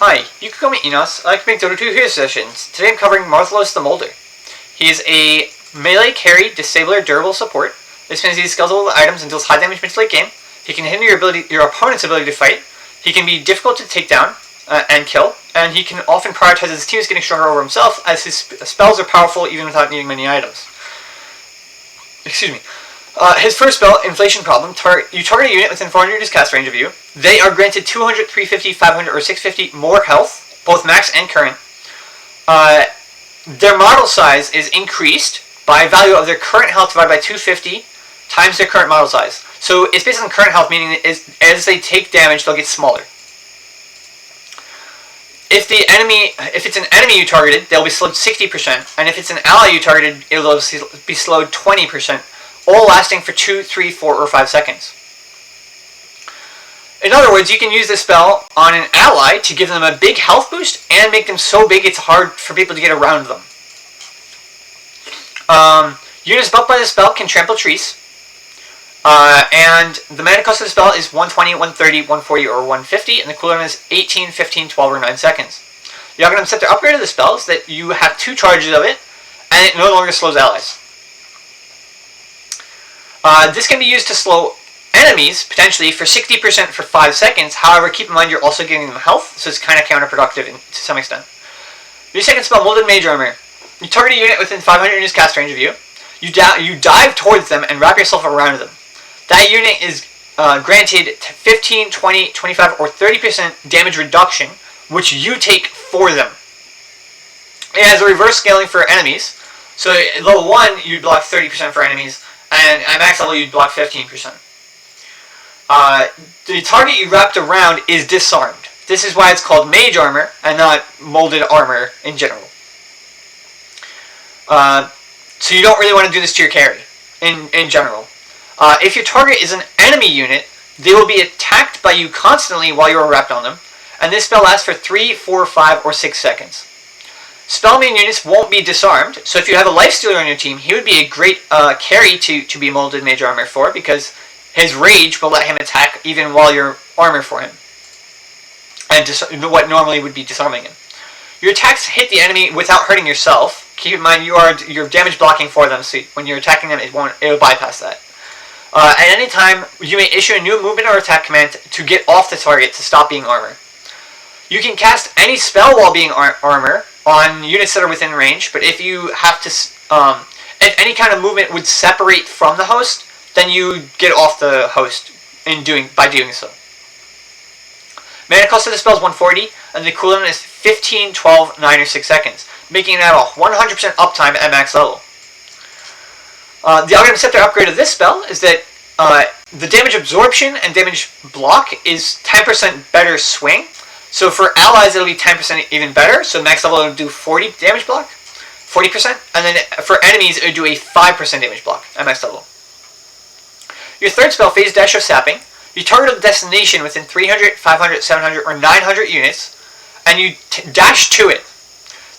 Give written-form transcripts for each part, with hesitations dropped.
Hi, you can call me Enas. I like to make Dota 2 hero sessions. Today I'm covering Marthellos the Molder. He is a melee carry, disabler, durable support. This means he scales all the items and deals high damage mid to late game. He can hinder your opponent's ability to fight. He can be difficult to take down and kill, and he can often prioritize his team's getting stronger over himself, as his spells are powerful even without needing many items. Excuse me. His first spell, Inflation Problem, you target a unit within 400 of his cast range of you. They are granted 200, 350, 500, or 650 more health, both max and current. Their model size is increased by value of their current health divided by 250 times their current model size. So it's based on current health, meaning as they take damage, they'll get smaller. If it's an enemy you targeted, they'll be slowed 60%, and if it's an ally you targeted, it'll be slowed 20%. All lasting for 2, 3, 4, or 5 seconds. In other words, you can use this spell on an ally to give them a big health boost and make them so big it's hard for people to get around them. Units buffed by this spell can trample trees. And the mana cost of the spell is 120, 130, 140, or 150, and the cooldown is 18, 15, 12, or 9 seconds. The Aghanim Scepter upgrade of the spell is that you have 2 charges of it, and it no longer slows allies. This can be used to slow enemies, potentially, for 60% for 5 seconds. However, keep in mind you're also giving them health, so it's kind of counterproductive to some extent. Your second spell, Molded Mage Armor. You target a unit within 500 in his cast range of you. You dive towards them and wrap yourself around them. That unit is granted 15, 20, 25, or 30% damage reduction, which you take for them. It has a reverse scaling for enemies. So at level 1, you block 30% for enemies, and at max level, you'd block 15%. The target you wrapped around is disarmed. This is why it's called Mage Armor and not Molded Armor in general. So you don't really want to do this to your carry in general. If your target is an enemy unit, they will be attacked by you constantly while you are wrapped on them, and this spell lasts for 3, 4, 5, or 6 seconds. Spell main units won't be disarmed, so if you have a Lifestealer on your team, he would be a great carry to be Molded Mage Armor for, because his rage will let him attack even while you're armor for him, and what normally would be disarming him. Your attacks hit the enemy without hurting yourself. Keep in mind you're damage blocking for them, so when you're attacking them, it'll bypass that. At any time, you may issue a new movement or attack command to get off the target to stop being armor. You can cast any spell while being armor on units that are within range, but if you have to, if any kind of movement would separate from the host, then you get off the host by doing so. Mana cost of the spell is 140, and the cooldown is 15, 12, 9, or 6 seconds, making it a 100% uptime at max level. The Aghanim Scepter upgrade of this spell is that the damage absorption and damage block is 10% better swing. So for allies, it'll be 10% even better. So max level, it'll do 40 damage block, 40%. And then for enemies, it'll do a 5% damage block at max level. Your third spell, Phase Dash of Sapping. You target a destination within 300, 500, 700, or 900 units, and you dash to it.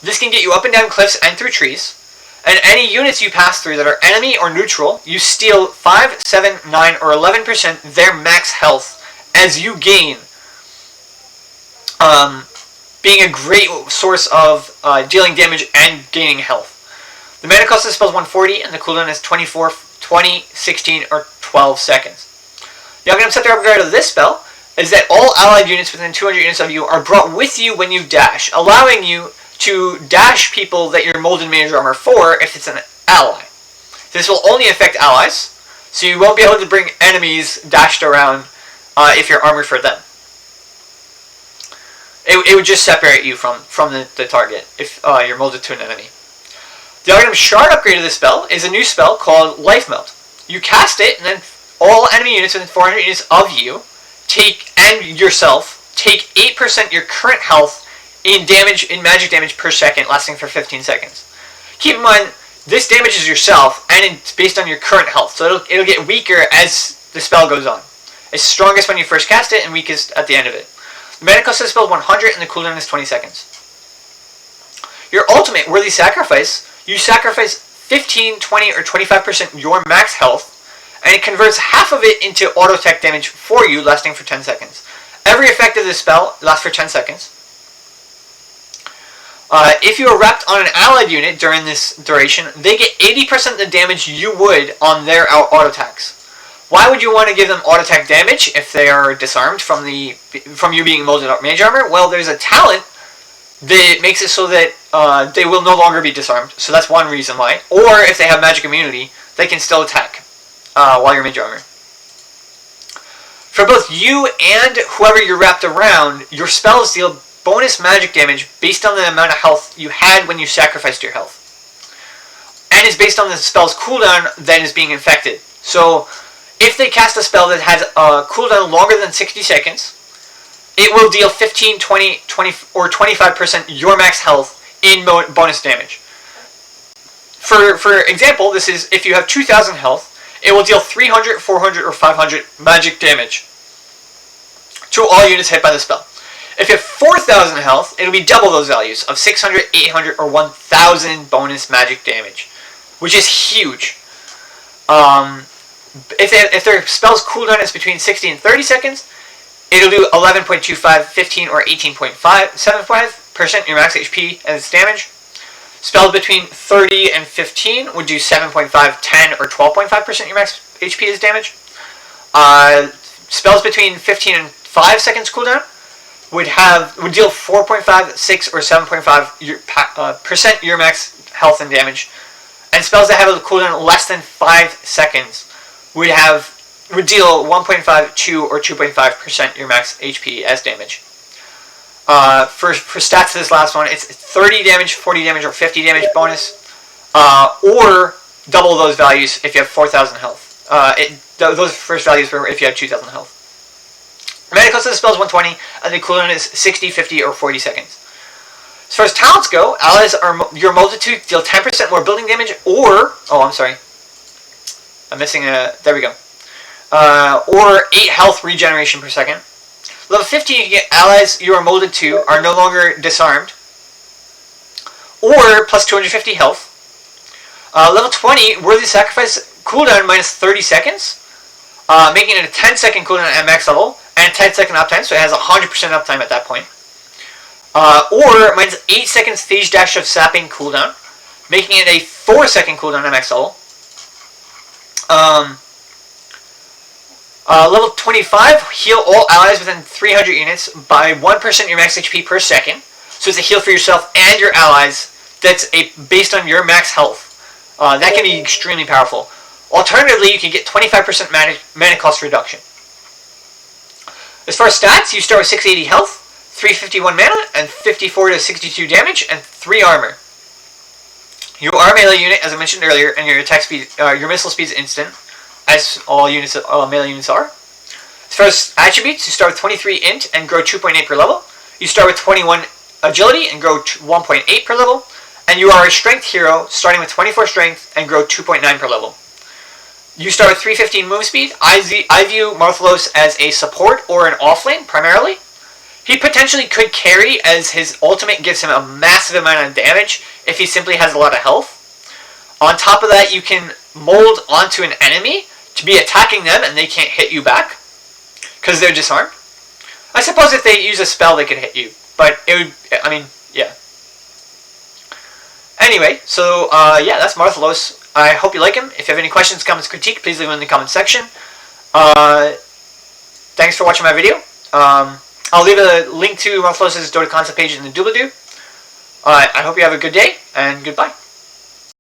This can get you up and down cliffs and through trees. And any units you pass through that are enemy or neutral, you steal 5, 7, 9, or 11% their max health as you gain, being a great source of dealing damage and gaining health. The mana cost of the spell is 140, and the cooldown is 24, 20, 16, or 12 seconds. The Aghanim Scepter upgrade of this spell is that all allied units within 200 units of you are brought with you when you dash, allowing you to dash people that you're Molded Mage Armor for if it's an ally. This will only affect allies, so you won't be able to bring enemies dashed around if you're armored for them. It would just separate you from the target if you're molded to an enemy. The Aghanim Shard upgrade of this spell is a new spell called Life Melt. You cast it, and then all enemy units within 400 units of you and yourself take 8% your current health in magic damage per second, lasting for 15 seconds. Keep in mind, this damages yourself, and it's based on your current health, so it'll get weaker as the spell goes on. It's strongest when you first cast it, and weakest at the end of it. The mana cost of the spell is 100, and the cooldown is 20 seconds. Your ultimate, Worthy Sacrifice, you sacrifice 15, 20, or 25% your max health, and it converts half of it into auto attack damage for you, lasting for 10 seconds. Every effect of this spell lasts for 10 seconds. If you are wrapped on an allied unit during this duration, they get 80% of the damage you would on their auto attacks. Why would you want to give them auto attack damage if they are disarmed from you being molded up mage armor? Well, there's a talent that makes it so that they will no longer be disarmed. So that's one reason why. Or if they have magic immunity, they can still attack while you're mage armor. For both you and whoever you're wrapped around, your spells deal bonus magic damage based on the amount of health you had when you sacrificed your health. And is based on the spell's cooldown that is being infected. So, if they cast a spell that has a cooldown longer than 60 seconds, it will deal 15, 20, 20, or 25% your max health in bonus damage. For example, this is if you have 2,000 health, it will deal 300, 400, or 500 magic damage to all units hit by the spell. If you have 4,000 health, it'll be double those values of 600, 800, or 1,000 bonus magic damage, which is huge. If their spell's cooldown is between 60 and 30 seconds, it'll do 11.25, 15, or 18.75% your max HP as its damage. Spells between 30 and 15 would do 7.5, 10, or 12.5% your max HP as damage. Spells between 15 and 5 seconds cooldown would deal 4.5, 6, or 7.5% your max health and damage. And spells that have a cooldown less than 5 seconds would deal 1.5, 2, or 2.5% your max HP as damage. For stats to this last one, it's 30 damage, 40 damage, or 50 damage bonus, or double those values if you have 4,000 health. Those first values were if you have 2,000 health. Mana cost of the spell is 120, and the cooldown is 60, 50, or 40 seconds. As far as talents go, allies are your multitude deal 10% more building damage, or I'm missing a. There we go. Or 8 health regeneration per second. Level 15, you get allies you are molded to are no longer disarmed, or plus 250 health. Level 20, Worthy Sacrifice cooldown minus 30 seconds, making it a 10-second cooldown at max level, and 10-second uptime, so it has 100% uptime at that point. Or minus 8 seconds Stage Dash of Sapping cooldown, making it a 4-second cooldown at max level. Level 25, heal all allies within 300 units by 1% your max HP per second. So it's a heal for yourself and your allies that's based on your max health. That can be extremely powerful. Alternatively, you can get 25% mana cost reduction. As far as stats, you start with 680 health, 351 mana, and 54 to 62 damage, and 3 armor. You are a melee unit, as I mentioned earlier, and your attack speed, your missile speed is instant, as all melee units are. As far as attributes, you start with 23 int and grow 2.8 per level. You start with 21 agility and grow 1.8 per level. And you are a strength hero, starting with 24 strength and grow 2.9 per level. You start with 315 move speed. I view Marthellos as a support or an offlane, primarily. He potentially could carry, as his ultimate gives him a massive amount of damage if he simply has a lot of health. On top of that, you can mold onto an enemy to be attacking them and they can't hit you back because they're disarmed. I suppose if they use a spell they could hit you, but it would, yeah. Anyway, so yeah, that's Marthellos. I hope you like him. If you have any questions, comments, critique, please leave them in the comment section. Thanks for watching my video. I'll leave a link to Marthellos' Dota concept page in the doobly-doo. I hope you have a good day, and goodbye.